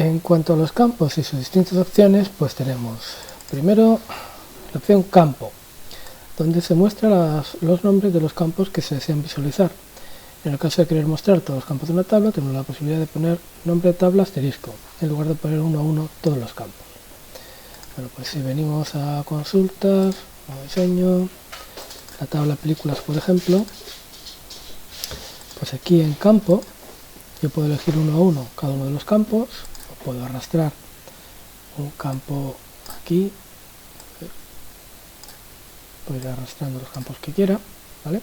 En cuanto a los campos y sus distintas opciones, pues tenemos primero la opción campo, donde se muestran los nombres de los campos que se desean visualizar. En el caso de querer mostrar todos los campos de una tabla, tenemos la posibilidad de poner nombre de tabla asterisco, en lugar de poner uno a uno todos los campos. Bueno, pues si venimos a consultas, a diseño, la tabla películas, por ejemplo, pues aquí en campo yo puedo elegir uno a uno cada uno de los campos, o puedo arrastrar un campo aquí, puedo ir arrastrando los campos que quiera, ¿vale?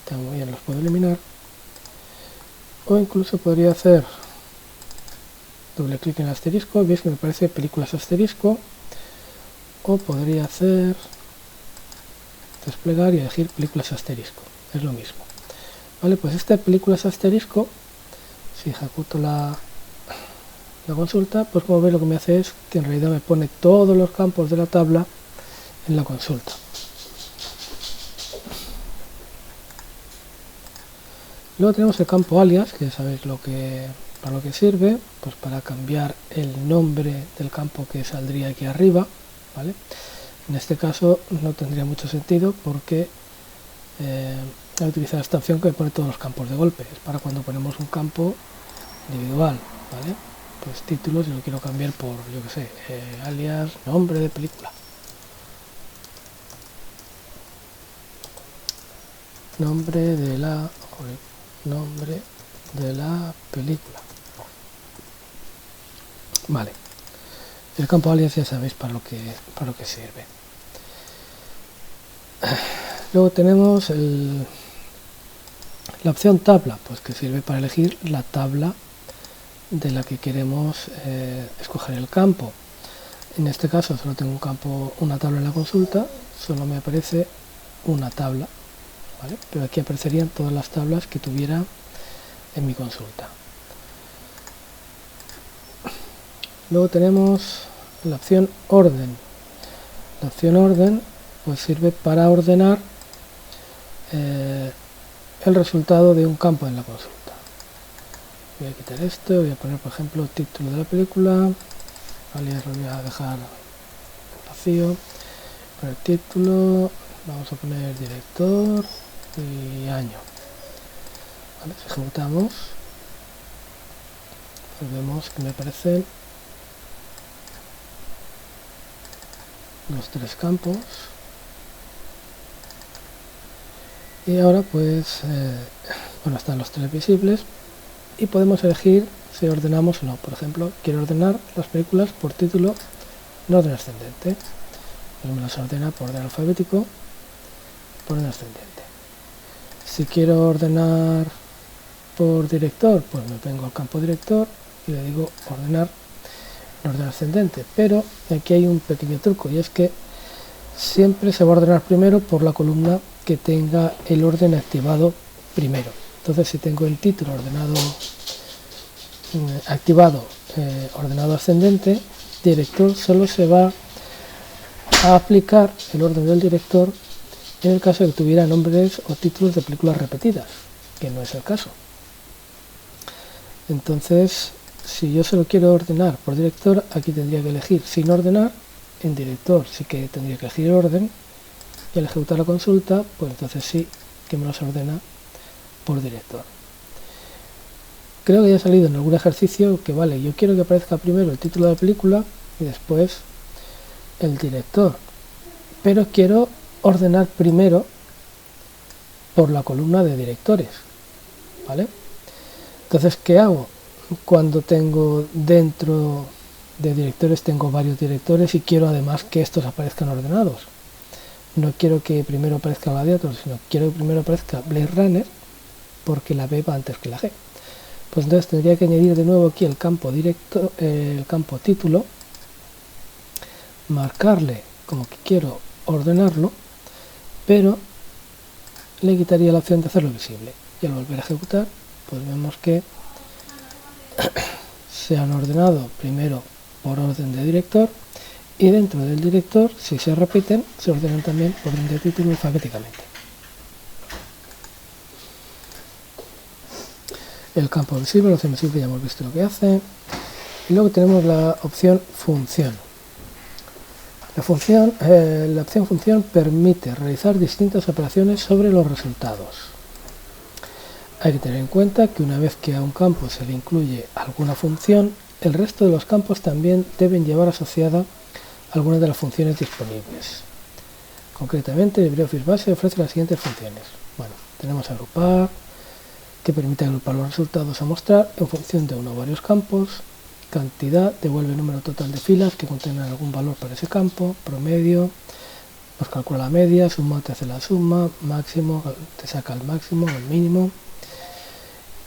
También los puedo eliminar, o incluso podría hacer doble clic en el asterisco, veis que me parece películas asterisco, o podría hacer desplegar y elegir películas asterisco, es lo mismo. Vale, pues este películas asterisco, si ejecuto la consulta, pues como veis lo que me hace es que en realidad me pone todos los campos de la tabla en la consulta. Luego tenemos el campo alias, que sabéis para lo que sirve, pues para cambiar el nombre del campo que saldría aquí arriba, ¿vale? En este caso no tendría mucho sentido porque voy a utilizar esta opción que me pone todos los campos de golpe, es para cuando ponemos un campo individual, ¿vale? Pues títulos, yo lo quiero cambiar por, yo que sé, alias, nombre de película. Nombre de la película. Vale. El campo alias ya sabéis para lo que sirve. Luego tenemos la opción tabla, pues que sirve para elegir la tabla de la que queremos escoger el campo. En este caso solo tengo una tabla en la consulta, solo me aparece una tabla, ¿vale? Pero aquí aparecerían todas las tablas que tuviera en mi consulta. Luego tenemos la opción orden. La opción orden pues sirve para ordenar el resultado de un campo en la consulta. Voy a quitar esto, voy a poner por ejemplo el título de la película, alias lo voy a dejar vacío, para el título vamos a poner director y año. Vale, si ejecutamos, pues vemos que me aparecen los tres campos. Y ahora pues, bueno, están los tres visibles y podemos elegir si ordenamos o no. Por ejemplo, quiero ordenar las películas por título en orden ascendente. Pues me las ordena por orden alfabético, por orden ascendente. Si quiero ordenar por director, pues me vengo al campo director y le digo ordenar en orden ascendente. Pero aquí hay un pequeño truco y es que siempre se va a ordenar primero por la columna que tenga el orden activado primero. Entonces si tengo el título activado ordenado ascendente, director solo se va a aplicar el orden del director en el caso de que tuviera nombres o títulos de películas repetidas, que no es el caso. Entonces, si yo solo quiero ordenar por director, aquí tendría que elegir sin ordenar. En director sí que tendría que elegir el orden, y al ejecutar la consulta, pues entonces sí que me los ordena por director. Creo que ya ha salido en algún ejercicio que vale, yo quiero que aparezca primero el título de la película y después el director, pero quiero ordenar primero por la columna de directores, ¿vale? Entonces, ¿qué hago? Cuando tengo dentro de directores, tengo varios directores y quiero además que estos aparezcan ordenados. No quiero que primero aparezca Gladiator, sino quiero que primero aparezca Blade Runner, porque la B va antes que la G. Pues entonces tendría que añadir de nuevo aquí el campo directo, el campo título, marcarle como que quiero ordenarlo, pero le quitaría la opción de hacerlo visible. Y al volver a ejecutar, pues vemos que se han ordenado primero por orden de director, y dentro del director, si se repiten, se ordenan también por orden de título alfabéticamente. El campo visible, la opción visible, ya hemos visto lo que hace. Y luego tenemos la opción función. La opción función permite realizar distintas operaciones sobre los resultados. Hay que tener en cuenta que una vez que a un campo se le incluye alguna función, el resto de los campos también deben llevar asociada algunas de las funciones disponibles. Concretamente, LibreOffice Base ofrece las siguientes funciones. Bueno, tenemos agrupar, que permite agrupar los resultados a mostrar en función de uno o varios campos. Cantidad, devuelve el número total de filas que contengan algún valor para ese campo. Promedio, nos calcula la media. Suma, te hace la suma. Máximo, te saca el máximo o el mínimo.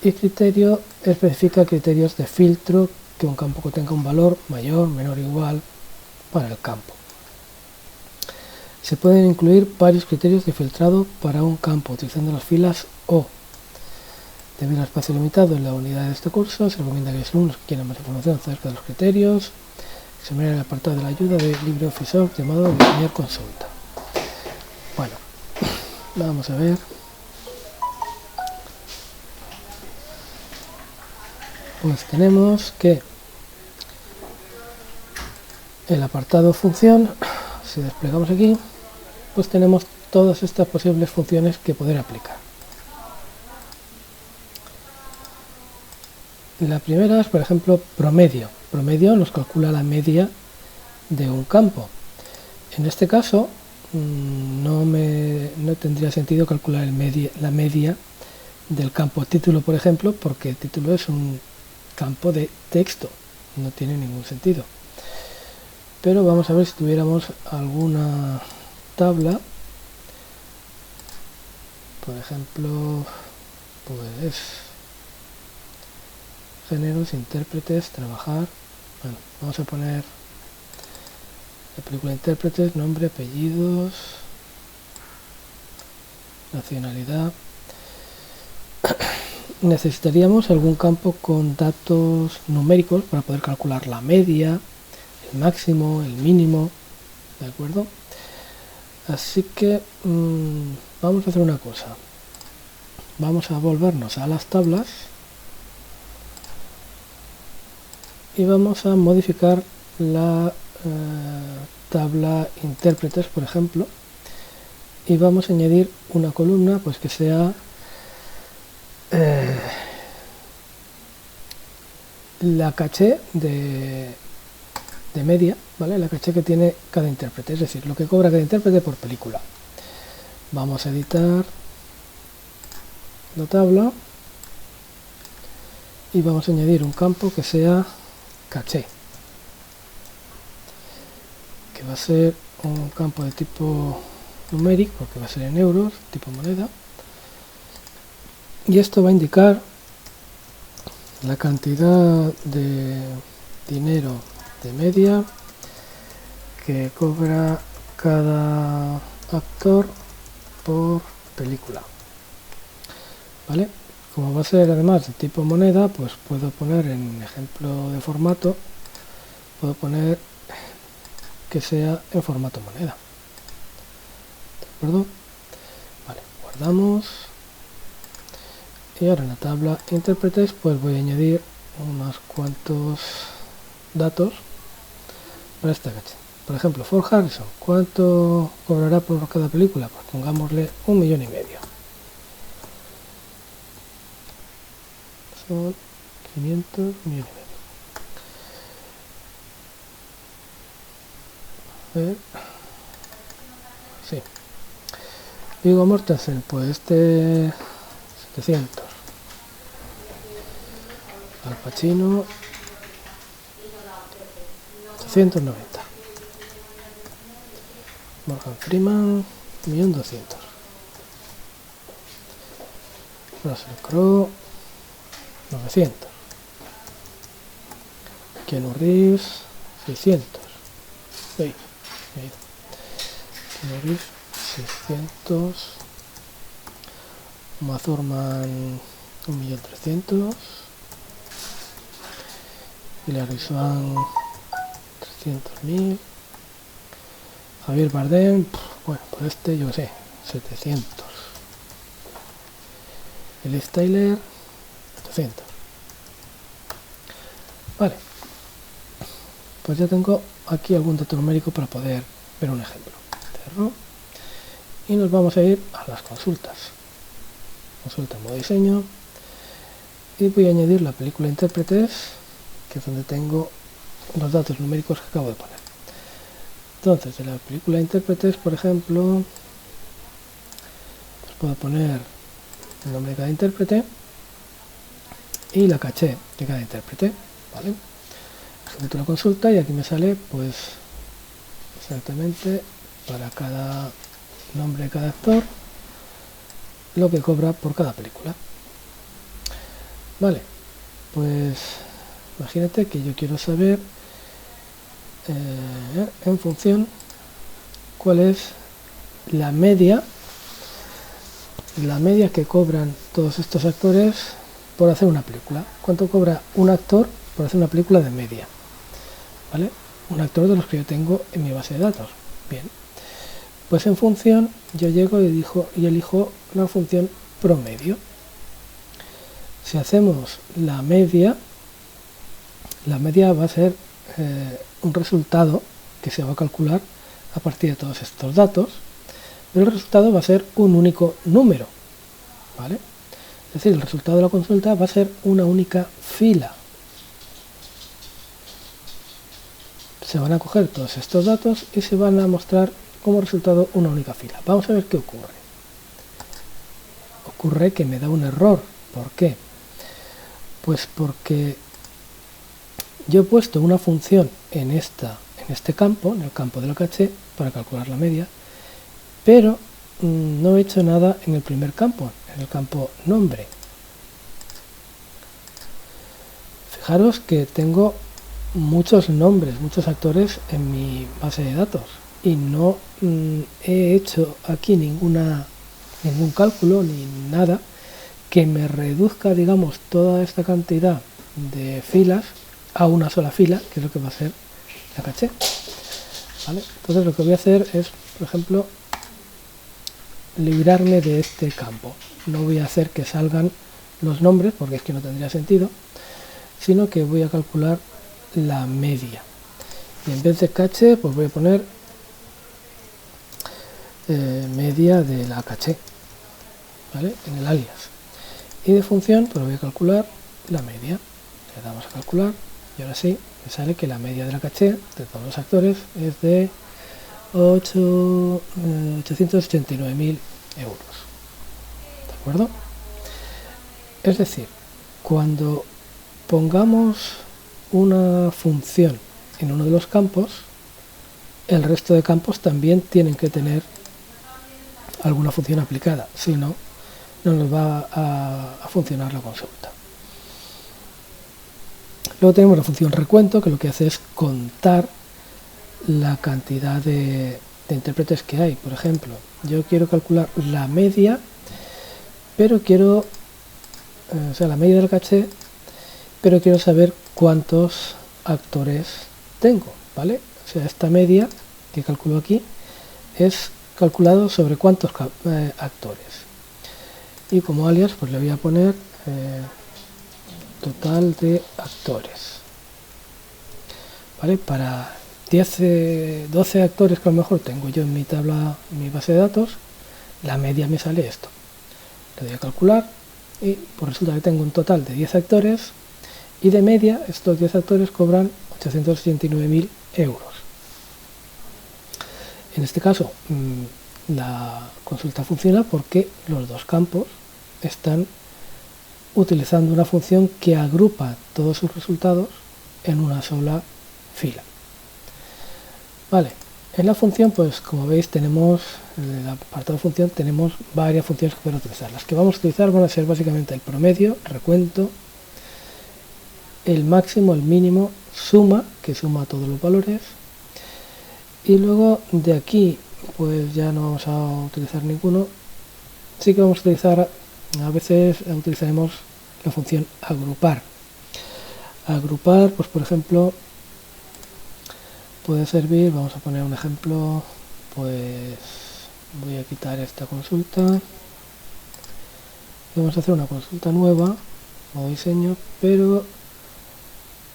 Y criterio, especifica criterios de filtro que un campo tenga un valor mayor, menor o igual para el campo. Se pueden incluir varios criterios de filtrado para un campo utilizando las filas O. Debido al espacio limitado en la unidad de este curso, se recomienda que los alumnos que quieran más información acerca de los criterios examinar el apartado de la ayuda de LibreOffice Source llamado Diseñar Consulta. Bueno, vamos a ver. Pues tenemos que el apartado función, si desplegamos aquí, pues tenemos todas estas posibles funciones que poder aplicar. La primera es, por ejemplo, promedio. Promedio nos calcula la media de un campo. En este caso, no tendría sentido calcular la media del campo título, por ejemplo, porque el título es un campo de texto. No tiene ningún sentido. Pero vamos a ver si tuviéramos alguna tabla. Por ejemplo, pues géneros, intérpretes, trabajar. Bueno, vamos a poner la película intérpretes, nombre, apellidos, nacionalidad. Necesitaríamos algún campo con datos numéricos para poder calcular la media, el máximo, el mínimo, ¿de acuerdo? Así que vamos a hacer una cosa. Vamos a volvernos a las tablas y vamos a modificar la tabla intérpretes, por ejemplo, y vamos a añadir una columna pues que sea la caché de media, ¿vale? La caché que tiene cada intérprete, es decir, lo que cobra cada intérprete por película. Vamos a editar la tabla y vamos a añadir un campo que sea caché, que va a ser un campo de tipo numérico, porque va a ser en euros, tipo moneda, y esto va a indicar la cantidad de dinero de media que cobra cada actor por película, ¿vale? Como va a ser además de tipo moneda, pues puedo poner en ejemplo de formato, puedo poner que sea en formato moneda, ¿de acuerdo? Vale, guardamos. Y ahora en la tabla intérpretes pues voy a añadir unos cuantos datos para esta caché. Por ejemplo, Ford Harrison, ¿cuánto cobrará por cada película? Pues pongámosle 1,5 millones. Son 500 millones. A ver. Sí. Viggo Mortensen, pues este 700. Al Pacino 890. Morgan Freeman 1.200.000. Russell Crowe 900. Keanu Reeves 600. Sí, Keanu Reeves 600. Uma Thurman 1.300.000. Hilary Swank 300.000. Javier Bardem, bueno, por este yo sé, 700. Liv Tyler 800. Vale, pues ya tengo aquí algún dato numérico para poder ver un ejemplo. Cerro. Y nos vamos a ir a las consultas. Consulta en modo diseño. Y voy a añadir la película intérpretes, que es donde tengo los datos numéricos que acabo de poner. Entonces, de la película intérpretes, por ejemplo, pues puedo poner el nombre de cada intérprete y la caché de cada intérprete, ¿vale? Ejecuto la consulta y aquí me sale, pues, exactamente para cada nombre de cada actor lo que cobra por cada película. Vale, pues imagínate que yo quiero saber en función cuál es la media que cobran todos estos actores por hacer una película. ¿Cuánto cobra un actor por hacer una película de media? ¿Vale? Un actor de los que yo tengo en mi base de datos. Bien, pues en función yo llego y elijo la función promedio. Si hacemos la media va a ser un resultado que se va a calcular a partir de todos estos datos, pero el resultado va a ser un único número, ¿vale? Es decir, el resultado de la consulta va a ser una única fila. Se van a coger todos estos datos y se van a mostrar como resultado una única fila. Vamos a ver qué ocurre. Ocurre que me da un error. ¿Por qué? Pues porque yo he puesto una función en este campo, en el campo de la caché, para calcular la media, pero no he hecho nada en el primer campo, en el campo nombre. Fijaros que tengo muchos nombres, muchos actores en mi base de datos y no he hecho aquí ningún cálculo ni nada que me reduzca, digamos, toda esta cantidad de filas a una sola fila, que es lo que va a ser la caché. ¿Vale? Entonces lo que voy a hacer es, por ejemplo, librarme de este campo. No voy a hacer que salgan los nombres, porque es que no tendría sentido, sino que voy a calcular la media. Y en vez de caché, pues voy a poner media de la caché, ¿vale? En el alias. Y de función, pues voy a calcular la media. Le damos a calcular y ahora sí, me sale que la media de la caché de todos los actores es de 889.000 euros. ¿De acuerdo? Es decir, cuando pongamos una función en uno de los campos, el resto de campos también tienen que tener alguna función aplicada, si no, no nos va a funcionar la consulta. Luego tenemos la función recuento, que lo que hace es contar la cantidad de intérpretes que hay. Por ejemplo, yo quiero calcular la media, pero quiero, la media del caché, pero quiero saber cuántos actores tengo, ¿vale? O sea, esta media que calculo aquí es calculado sobre cuántos actores. Y como alias, pues le voy a poner total de actores. ¿Vale? Para 12 actores que a lo mejor tengo yo en mi tabla, en mi base de datos, la media me sale esto. Le doy a calcular y pues resulta que tengo un total de 10 actores y de media estos 10 actores cobran 889.000 euros. En este caso, la consulta funciona porque los dos campos están utilizando una función que agrupa todos sus resultados en una sola fila. Vale, en la función, pues como veis, tenemos, en el apartado función, tenemos varias funciones que podemos utilizar. Las que vamos a utilizar van a ser básicamente el promedio, recuento, el máximo, el mínimo, suma, que suma todos los valores, y luego de aquí, pues ya no vamos a utilizar ninguno. Sí que vamos a utilizar, a veces utilizaremos la función agrupar. Agrupar, pues por ejemplo, puede servir, vamos a poner un ejemplo, pues voy a quitar esta consulta y vamos a hacer una consulta nueva, modo diseño, pero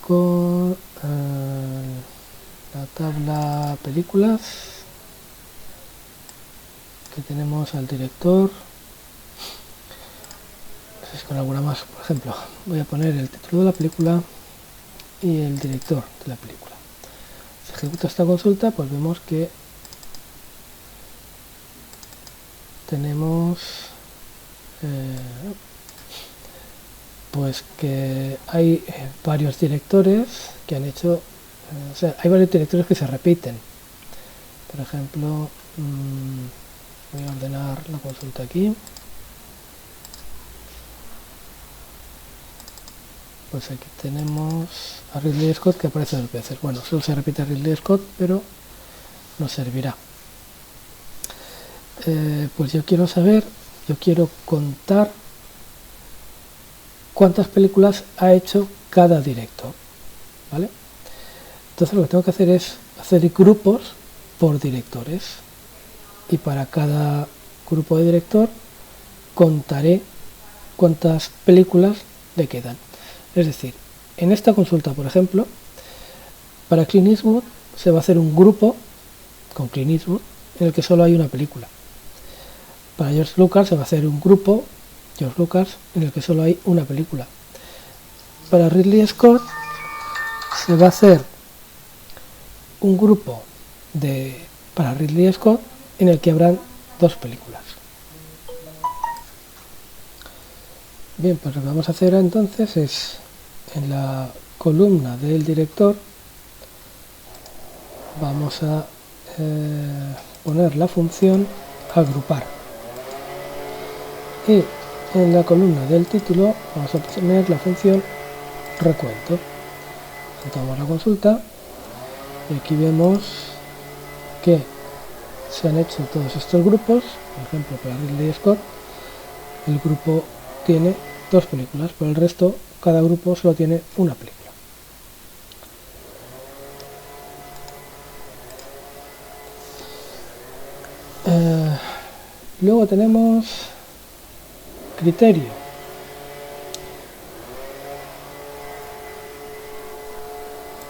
con tabla películas, que tenemos al director. Si es con alguna más, por ejemplo, voy a poner el título de la película y el director de la película. Si ejecuto esta consulta, pues vemos que tenemos pues que hay varios directores que han hecho, o sea, hay varios directores que se repiten. Por ejemplo, voy a ordenar la consulta aquí. Pues aquí tenemos a Ridley Scott, que aparece dos veces. Bueno, solo se repite a Ridley Scott, pero nos servirá. Pues yo quiero contar cuántas películas ha hecho cada director, ¿vale? Entonces lo que tengo que hacer es hacer grupos por directores, y para cada grupo de director contaré cuántas películas le quedan. Es decir, en esta consulta, por ejemplo, para Clint Eastwood se va a hacer un grupo con Clint Eastwood en el que solo hay una película. Para George Lucas se va a hacer un grupo, George Lucas, en el que solo hay una película. Para Ridley Scott se va a hacer un grupo para Ridley Scott en el que habrán dos películas. Bien, pues lo que vamos a hacer entonces es, en la columna del director, vamos a poner la función agrupar. Y en la columna del título vamos a poner la función recuento. Ejecutamos la consulta y aquí vemos que se han hecho todos estos grupos. Por ejemplo, para Ridley Scott el grupo tiene dos películas, por el resto cada grupo solo tiene una película. Luego tenemos criterios.